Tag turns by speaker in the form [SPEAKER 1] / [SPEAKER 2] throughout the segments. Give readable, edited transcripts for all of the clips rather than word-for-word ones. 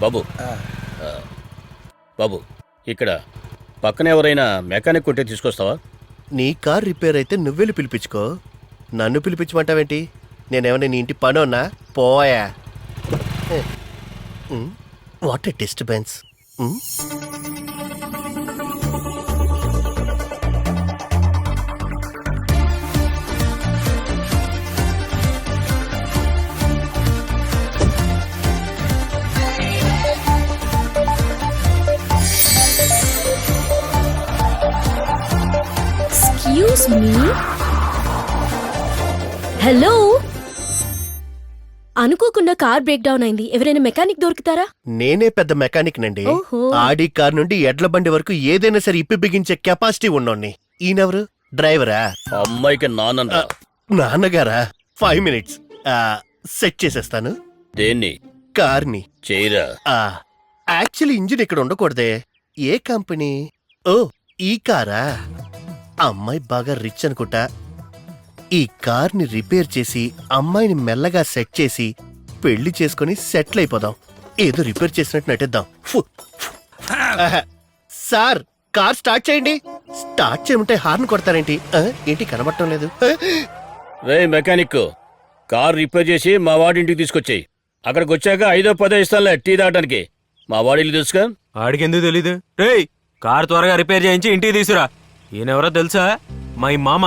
[SPEAKER 1] బాబు బాబు ఇక్కడ పక్కన ఎవరైనా మెకానిక్ కొంటే తీసుకొస్తావా?
[SPEAKER 2] నీ కార్ రిపేర్ అయితే నువ్వెళ్ళి పిలిపించుకో, నన్ను పిలిపించమంటావేంటి? నేనేమన్నా నీ ఇంటి పనోన్నా? పోయా. What a disturbance.
[SPEAKER 3] Excuse me. Hello, అనుకోకుండా కార్ బ్రేక్ డౌన్ అయింది. ఎవరైనా మెకానిక్ దొరుకుతారా?
[SPEAKER 2] నేనే పెద్ద మెకానిక్ నండి.
[SPEAKER 3] ఓహో.
[SPEAKER 2] ఆడి కార్ నుండి ఎడ్ల బండి వరకు ఏదైనా సరే ఇప్పి బిగించే కెపాసిటీ ఉన్నోన్ని. ఈయనెవరు? డ్రైవరా?
[SPEAKER 1] అమ్మాయికి నాన్న.
[SPEAKER 2] నాన్నగారా? 5 minutes సెట్ చేసేస్తాను.
[SPEAKER 1] దేన్ని?
[SPEAKER 2] కార్ని.
[SPEAKER 1] చేయరా.
[SPEAKER 2] యాక్చువల్లీ ఇంజిన్ ఇక్కడ ఉండకూడదే. ఏ కంపెనీ? ఓ, ఈ కారా? అమ్మాయి బాగా రిచ్ అనుకుంటా. ఈ కార్ని రిపేర్ చేసి అమ్మాయిని మెల్లగా సెట్ చేసి పెళ్లి చేసుకుని సెటిల్ అయిపోదాం. ఏదో రిపేర్ చేసినట్టు నటిద్దాం. సార్, కార్ స్టార్ట్ చేయండి. స్టార్ట్ చేయమంటే హార్న్ కొడతారేంటి? ఏంటి కనబడటం లేదు?
[SPEAKER 1] రే మెకానిక్, కార్ రిపేర్ చేసి మా వాడింటికి తీసుకొచ్చాయి. అక్కడికి వచ్చాక 5-10 ఇస్తానులే టీ తాగడానికి. మా వాడిల్లు తెలుసుగా?
[SPEAKER 4] ఆడికెందుకు తెలీదు? రేయ్, కార్ త్వరగా రిపేర్ చేయించి ఇంటికి తీసురా. ఈయనెవరో తెలుసా? మై మామ,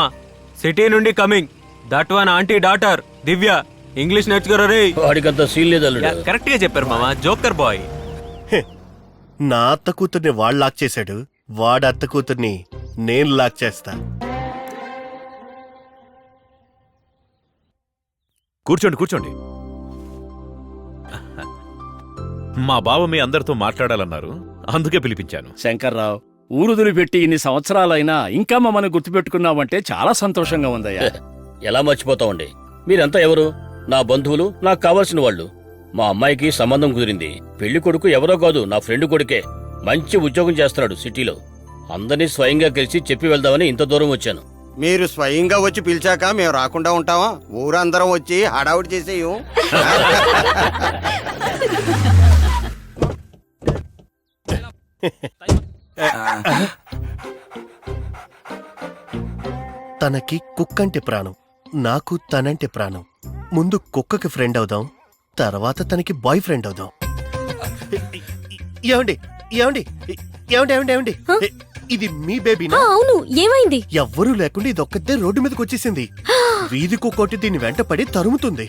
[SPEAKER 4] సిటీ నుండి coming. That one aunty daughter Divya. English నేర్చుకోరా రే.
[SPEAKER 1] వాడికంత సీన్ లేదు అల్లుడు.
[SPEAKER 4] కరెక్ట్ గా చెప్పారు మామ, జోకర్ బాయ్.
[SPEAKER 2] నా అత్త కూతుర్ని వాడు లాక్ చేశాడు, వాడు అత్త కూతుర్ని నేను లాక్ చేస్తా.
[SPEAKER 5] కూర్చోండి కూర్చోండి. మా బావ మీ అందరితో మాట్లాడాలన్నారు, అందుకే పిలిపించాను.
[SPEAKER 6] శంకర్రావు, ఊరుదులు పెట్టి ఇన్ని సంవత్సరాలైనా ఇంకా మమ్మల్ని గుర్తుపెట్టుకున్నావంటే చాలా సంతోషంగా ఉందయ్యా.
[SPEAKER 1] ఎలా మర్చిపోతామండి? మీరంతా ఎవరు? నా బంధువులు, నాకు కావాల్సిన వాళ్ళు. మా అమ్మాయికి సంబంధం కుదిరింది. పెళ్లి కొడుకు ఎవరో కాదు, నా ఫ్రెండ్ కొడుకే. మంచి ఉద్యోగం చేస్తున్నాడు సిటీలో. అందరినీ స్వయంగా కలిసి చెప్పి వెళ్దామని ఇంత దూరం వచ్చాను.
[SPEAKER 7] మీరు స్వయంగా వచ్చి పిలిచాక మేము రాకుండా ఉంటావా? ఊరందరం వచ్చి హడావుడి చేసేయం.
[SPEAKER 2] తనకి కుక్కంటే ప్రాణం, నాకు తనంటే ప్రాణం. ముందు కుక్కకి ఫ్రెండ్ అవుదాం, తర్వాత తనకి బాయ్ ఫ్రెండ్ అవుదాం. ఏమండి ఏమండి ఏమండి ఏమండి ఏమండి ఇది మీ బేబీనా?
[SPEAKER 3] అవును, ఏమైంది?
[SPEAKER 2] ఎవ్వరూ లేకుండా ఇదొక్కతే రోడ్డు మీదకి వచ్చేసింది. వీధి కుక్కోటి దీని వెంట పడి తరుముతుంది.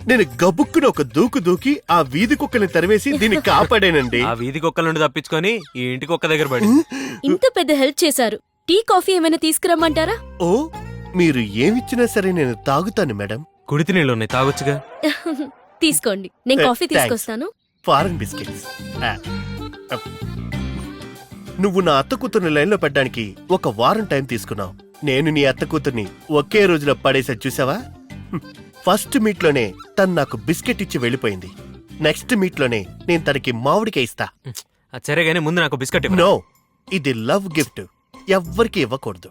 [SPEAKER 2] నేను గబుక్కున ఒక దూకు దూకి ఆ వీధి కుక్కని తరివేసి దీన్ని కాపాడానండి.
[SPEAKER 4] ఆ వీధి కుక్కల నుండి తప్పించుకొని ఈ ఇంటి కుక్క దగ్గర పడి.
[SPEAKER 3] ఇంత పెద్ద హెల్ప్ చేశారు. టీ కాఫీ ఏమైనా తీసుకురమ్మంటారా?
[SPEAKER 2] ఓ, మీరు ఏమిచ్చినా సరే నేను తాగుతాను మేడం.
[SPEAKER 4] కుడితి నీళ్ళు ఉన్నాయి, తాగొచ్చుగా.
[SPEAKER 3] తీసుకోండి, నేను కాఫీ తీసుకొస్తాను.
[SPEAKER 2] Foreign biscuits. నువ్వు నా అత్త కూతుర్ని లైన్లో పెట్టడానికి 1 వారం టైం తీసుకున్నావు. నేను నీ అత్త కూతుర్ని ఒకే రోజులో పడేసా, చూసావా? ఫస్ట్ మీట్ లోనే తను నాకు బిస్కెట్ ఇచ్చి వెళ్ళిపోయింది. నెక్స్ట్ మీట్ లోనే నేను తనకి మామిడికాయ ఇస్తా.
[SPEAKER 4] సరే గానీ ముందు నాకు బిస్కెట్ ఇవ్వు.
[SPEAKER 2] నో, ఇది లవ్ గిఫ్ట్, ఎవ్వరికి ఇవ్వకూడదు.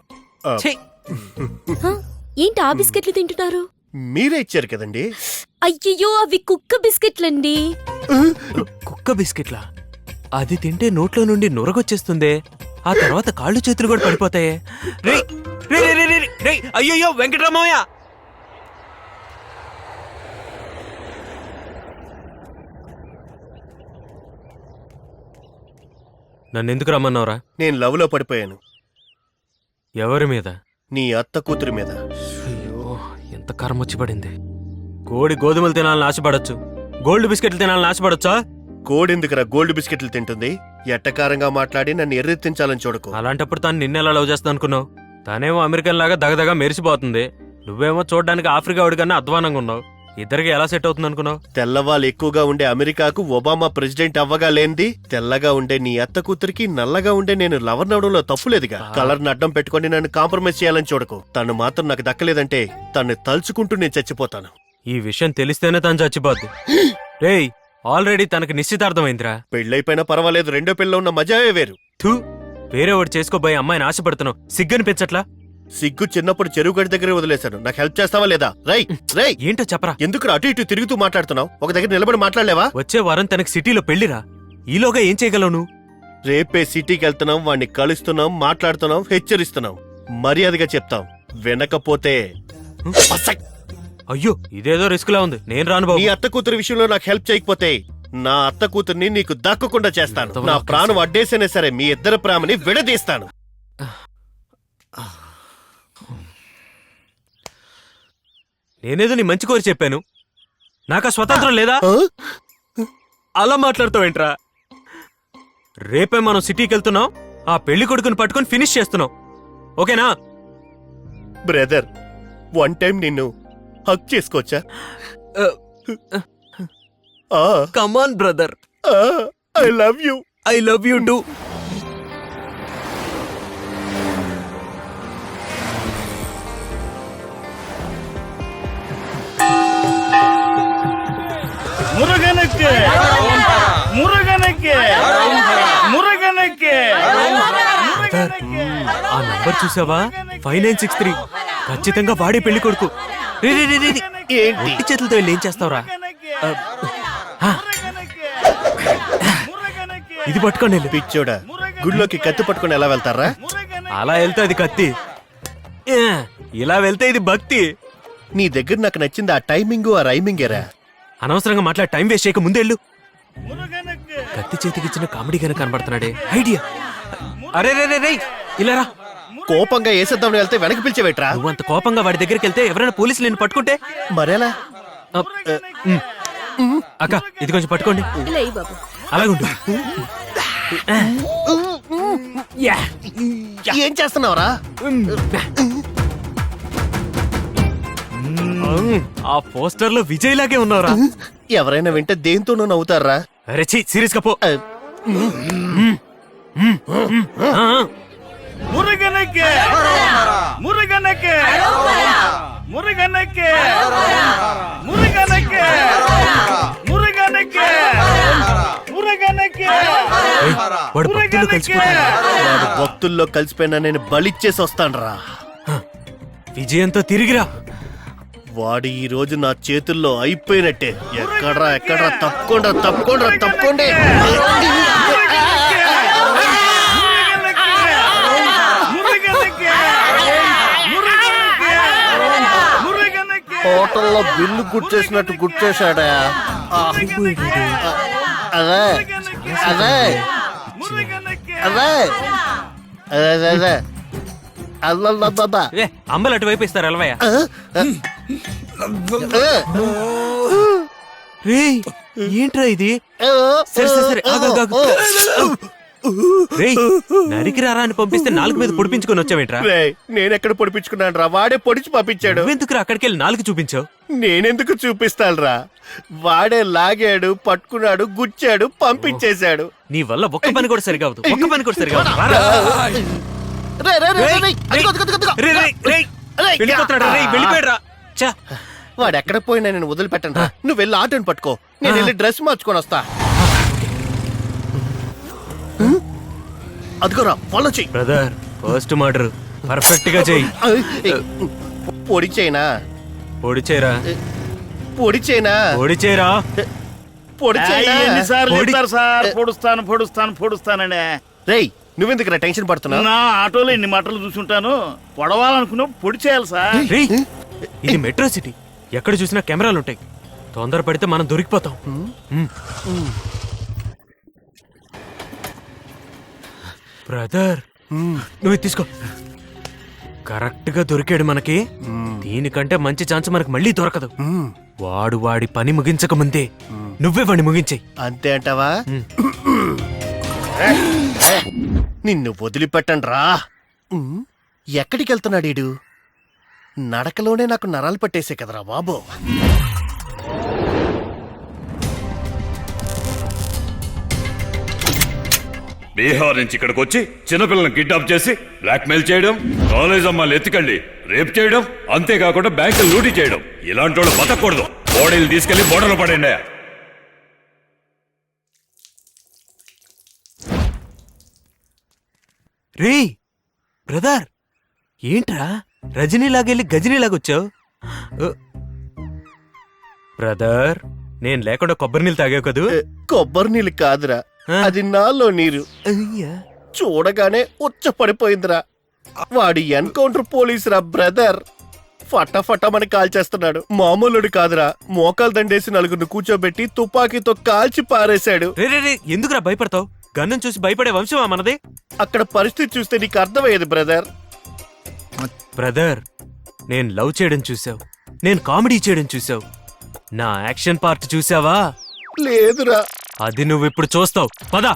[SPEAKER 4] ఛీ!
[SPEAKER 3] ఏంటి ఆ బిస్కెట్లు తింటున్నారు?
[SPEAKER 2] మీరే ఇచ్చారు కదండి.
[SPEAKER 3] అయ్యయ్యో, అవి కుక్క బిస్కెట్లండి.
[SPEAKER 4] కుక్క బిస్కెట్లా? అది తింటే నోట్లో నుండి నొరగొచ్చేస్తుందే. ఆ తర్వాత కాళ్ళు చేతులు కూడా పడిపోతాయే. రేయ్ రేయ్ రేయ్ రేయ్ రేయ్, అయ్యయ్యో వెంకటరామయ్య! నన్నెందుకు రమ్మన్నావురా?
[SPEAKER 2] నేను లవ్ లో పడిపోయాను.
[SPEAKER 4] ఎవరి మీద?
[SPEAKER 2] నీ అత్త కూతురి మీద.
[SPEAKER 4] అయ్యో, ఎంత కారం వచ్చి పడింది. కోడి గోధుమలు తినాలని ఆశపడచ్చు, గోల్డ్ బిస్కెట్లు తినాలని ఆశపడచ్చా?
[SPEAKER 2] కోడెందుకురా గోల్డ్ బిస్కెట్లు తింటుంది? ఎట్టకారంగా మాట్లాడి నన్ను ఎర్రెత్తించాలని చూడకు.
[SPEAKER 4] అలాంటప్పుడు తాను నిన్నెలా లవ్ చేస్తా అనుకున్నావు? తనేమో అమెరికన్ లాగా దగదగా మెరిసిపోతుంది, నువ్వేమో చూడడానికి ఆఫ్రికా వాడికన్నా అధ్వానంగా ఉన్నావు. ఇద్దరికి ఎలా సెట్ అవుతుంది అనుకున్నావు?
[SPEAKER 2] తెల్లవాళ్ళు ఎక్కువగా ఉండే అమెరికాకు ఒబామా ప్రెసిడెంట్ అవ్వగా లేంది, తెల్లగా ఉండే నీ అత్త కూతురికి నల్లగా ఉండే నేను లవర్ నవడంలో తప్పులేదుగా. కలర్ ని అడ్డం పెట్టుకుని నన్ను కాంప్రమైజ్ చేయాలని చూడకు. తను మాత్రం నాకు దక్కలేదంటే తను తలుచుకుంటూ నేను చచ్చిపోతాను.
[SPEAKER 4] ఈ విషయం తెలిస్తేనే తను చచ్చిపోద్ది. రేయ్, ఆల్రెడీ తనకి నిశ్చితార్థమైందిరా.
[SPEAKER 2] పెళ్ళైపోయినా పర్వాలేదు, రెండో పెళ్ళలో ఉన్న మజాయే వేరు.
[SPEAKER 4] థూ, వేరే వాడు చేసుకోబోయే అమ్మాయిని ఆశపడుతున్నావు, సిగ్గనిపించట్లా?
[SPEAKER 2] సిగ్గు చిన్నప్పుడు చెరువు గడి దగ్గరే వదిలేశాను. నాకు హెల్ప్ చేస్తావా లేదా? రై రై
[SPEAKER 4] ఏంటో చెప్పరా.
[SPEAKER 2] ఎందుకు అటు ఇటు తిరుగుతూ మాట్లాడుతున్నావు? ఒక దగ్గర నిలబడి మాట్లాడలేవా?
[SPEAKER 4] వచ్చే వారం తనకి సిటీలో పెళ్లిరా. ఈలోగా ఏం చేయగలవు నువ్వు?
[SPEAKER 2] రేపే సిటీకి వెళ్తున్నాం, వాణ్ణి కలుస్తున్నాం, మాట్లాడుతున్నాం, హెచ్చరిస్తున్నాం. మర్యాదగా చెప్తాం. వినకపోతే పసక్.
[SPEAKER 4] అయ్యో ఇదేదో రిస్క్ లా ఉంది. నేను రాను
[SPEAKER 2] నీ
[SPEAKER 4] బాబు.
[SPEAKER 2] అత్త కూతురు విషయంలో నాకు హెల్ప్ చేయకపోతే నా అత్త కూతుర్ని నీకు దక్కకుండా చేస్తాను. నా ప్రాణం అడ్డేసైనా సరే మీ ఇద్దరు ప్రేమని విడదీస్తాను.
[SPEAKER 4] నేనేదో నీ మంచి కోరి చెప్పాను. నాకా స్వతంత్రం లేదా?
[SPEAKER 2] ఆ?
[SPEAKER 4] అలా మాట్లాడతావేంట్రా? రేపే మనం సిటీకి వెళ్తున్నాం. ఆ పెళ్లి కొడుకుని పట్టుకొని ఫినిష్ చేస్తున్నాం. ఓకేనా?
[SPEAKER 2] బ్రదర్, వన్ టైం నిన్ను హక్ చేసుకోవచ్చా?
[SPEAKER 4] Come on brother,
[SPEAKER 2] I love you.
[SPEAKER 4] I love you too.
[SPEAKER 6] మురుగనಕ್ಕೆ మురుగనಕ್ಕೆ మురుగనಕ್ಕೆ
[SPEAKER 4] ఆ నంబర్ చూసావా? 5963. ఖచ్చితంగా వాడే పెళ్లి కొడుకు. రే, రే, రే, రే, రే.
[SPEAKER 2] ఏంటి?
[SPEAKER 4] ఒట్టి చేతులతో వెళ్ళి ఏం చేస్తావురా? ఇది పట్టుకోండి వెళ్ళు.
[SPEAKER 2] పిచ్చోడా, గుడిలోకి కత్తి పట్టుకుని ఎలా వెళ్తారా?
[SPEAKER 4] అలా వెళ్తే అది కత్తి, ఇలా వెళ్తే ఇది భక్తి.
[SPEAKER 2] నీ దగ్గర నాకు నచ్చింది ఆ టైమింగ్, ఆ రైమింగేరా.
[SPEAKER 4] అనవసరంగా మాట్లాడి టైం వేస్ట్ చేయక ముందెళ్ళు. కత్తి చేతికిచ్చిన కామెడీ గానే కనబడుతున్నాడే. ఐడియా. అరే రే రే రే, ఇలా రా.
[SPEAKER 2] కోపంగా వేసేద్దామని వెళ్తే వెనక్కి పిలిచేవేట్రా?
[SPEAKER 4] నువ్వంత కోపంగా వాడి దగ్గరికి వెళ్తే ఎవరైనా పోలీసులు నిన్ను పట్టుకుంటే?
[SPEAKER 2] మరేలా?
[SPEAKER 4] అక్క ఇది కొంచెం పట్టుకోండి.
[SPEAKER 3] లే బాబు.
[SPEAKER 4] అలాగుండు.
[SPEAKER 2] ఏం చేస్తున్నావురా?
[SPEAKER 4] ఆ పోస్టర్ లో విజయ్ లాగే ఉన్నారా?
[SPEAKER 2] ఎవరైనా వింటే దేంతోనూ నవ్వుతారా?
[SPEAKER 4] అరే ఛీ, సీరియస్ గా పో.
[SPEAKER 6] మురుగనಕ್ಕೆ మురుగనಕ್ಕೆ మురుగనಕ್ಕೆ మురుగనಕ್ಕೆ మురుగనಕ್ಕೆ మురుగనಕ್ಕೆ
[SPEAKER 4] ఏయ్, వాడు భక్తులు కలిసిపోతాడు.
[SPEAKER 2] వాడు భక్తుల్లో కలిసిపోయినా నేను బలిచ్చేసి వస్తానురా.
[SPEAKER 4] విజయంతో తిరిగిరా.
[SPEAKER 2] వాడు ఈ రోజు నా చేతుల్లో అయిపోయినట్టే. ఎక్కడ్రా ఎక్కడ్రా, తప్పుకోండ్రా తప్పుకోండ్రా తప్పుకోండి. హోటల్లో బిల్లు గుర్చేసినట్టు గుర్చేశాడా? అదే అదే అదే అదే అదే అల్లల్లా.
[SPEAKER 4] ఏ అమ్మలు అటువైపు ఇస్తారు అలవయ్య. రేయ్ ఏంట్రా ఇది? సరే సరే సరే ఆగు, ఆగు, ఆగు. రేయ్ నరికి రారా అని పంపిస్తే నాలుగు మీద పొడిపించుకొని వచ్చావేంట్రా?
[SPEAKER 2] నేనెక్కడ పొడిపించుకున్నాను రా? వాడే పొడిచి పంపించాడు.
[SPEAKER 4] నువ్వెందుకురా అక్కడికి వెళ్ళి నాలుగు చూపించావు?
[SPEAKER 2] నేనెందుకు చూపిస్తానురా? వాడే లాగాడు, పట్టుకున్నాడు, గుచ్చాడు, పంపించేశాడు.
[SPEAKER 4] నీ వల్ల ఒక్క పని కూడా సరిగా అవదు. ఒక్క పని కూడా సరిగా అవదు. రారా.
[SPEAKER 2] రే, రే, రే, రే, రే,
[SPEAKER 4] రేయ్,
[SPEAKER 2] అదిగో, అదిగో, అదిగో, అదిగో.
[SPEAKER 4] రేయ్, రేయ్, రేయ్.
[SPEAKER 2] రేయ్,
[SPEAKER 4] వెళ్ళిపోతున్నాడా? రేయ్, వెళ్ళిపోయాడురా. ఛా.
[SPEAKER 2] వాడు ఎక్కడ పోయినా నేను వదిలిపెట్టను రా. నువ్వు వెళ్ళి ఆటోని పట్టుకో, నేను వెళ్ళి డ్రెస్ మార్చుకొని వస్తా. అదిగోరా, ఫాలో చెయ్యి.
[SPEAKER 4] బ్రదర్ ఫస్ట్ మర్డర్ పర్ఫెక్ట్ గా చెయ్యి.
[SPEAKER 2] పొడి చేయనా?
[SPEAKER 4] పొడి చేయరా.
[SPEAKER 2] పొడి చేయనా?
[SPEAKER 4] పొడి చేయరా.
[SPEAKER 2] పొడి చేయనా?
[SPEAKER 6] ఎన్నిసార్లు చెప్తారు సార్? పొడుస్తాను పొడుస్తాను పొడుస్తానండి.
[SPEAKER 2] రేయ్, నువ్వెందుకు టెన్షన్ పడుతున్నావు?
[SPEAKER 6] నా ఆటోలో ఇన్ని మటలు చూసుంటాను. పొడవాలనుకున్నా పొడి చేయాలి సార్.
[SPEAKER 4] రేయ్, ఇది మెట్రో సిటీ. ఎక్కడ చూసినా కెమెరాలు ఉంటాయి. తొందర పడితే మనం దొరికిపోతాం. బ్రదర్ నువ్వు తీసుకో. కరెక్ట్ గా దొరికాడు మనకి. దీనికంటే మంచి ఛాన్స్ మనకు మళ్ళీ దొరకదు. వాడు వాడి పని ముగించక ముందే నువ్వే వాడిని ముగించేయి.
[SPEAKER 2] అంతే అంటావా? నిన్ను వదిలిపెట్టండి రా. ఎక్కడికి వెళ్తున్నాడు ఈడు? నడకలోనే నాకు నరాలు పట్టేసే కదరా బాబు.
[SPEAKER 8] బీహార్ నుంచి ఇక్కడికి వచ్చి చిన్నపిల్లలను కిడ్నాప్ చేసి బ్లాక్మెయిల్ చేయడం, కాలేజ్ అమ్మాయిలు ఎత్తుకెళ్ళి రేప్ చేయడం, అంతేకాకుండా బ్యాంకులు లూటీ చేయడం. ఇలాంటి వాళ్ళు బతకూడదు. బాడీలు తీసుకెళ్లి బోర్డర్లో పడండి.
[SPEAKER 4] రేయ్ బ్రదర్ ఏంట్రా రజనీలాగెళ్ళి గజనీలాగొచ్చావు? బ్రదర్, నేను లేకుండా కొబ్బరి నీళ్ళు తాగావు కదూ?
[SPEAKER 2] కొబ్బరి నీళ్ళు కాదురా, అది నాలో నీరు.
[SPEAKER 4] అయ్యా.
[SPEAKER 2] చూడగానే ఉచ్చ పడిపోయిందిరా. వాడి ఎన్కౌంటర్ పోలీసురా బ్రదర్. ఫటాఫటమని కాల్చేస్తున్నాడు. మామూలుడు కాదురా, మోకాలు దండేసి నలుగురిని కూర్చోబెట్టి తుపాకీతో కాల్చి పారేశాడు.
[SPEAKER 4] రే, ఎందుకురా భయపడతావు? గన్నం చూసి భయపడే వంశమా మనది?
[SPEAKER 2] అక్కడ పరిస్థితి చూస్తే నీకు అర్థమయ్యేది బ్రదర్.
[SPEAKER 4] బ్రదర్, నేను లవ్ చేయడం చూసావు, నేను కామెడీ చేయడం చూసావు, నా యాక్షన్ పార్ట్ చూసావా?
[SPEAKER 2] లేదురా.
[SPEAKER 4] అది నువ్విప్పుడు చూస్తావు. పద.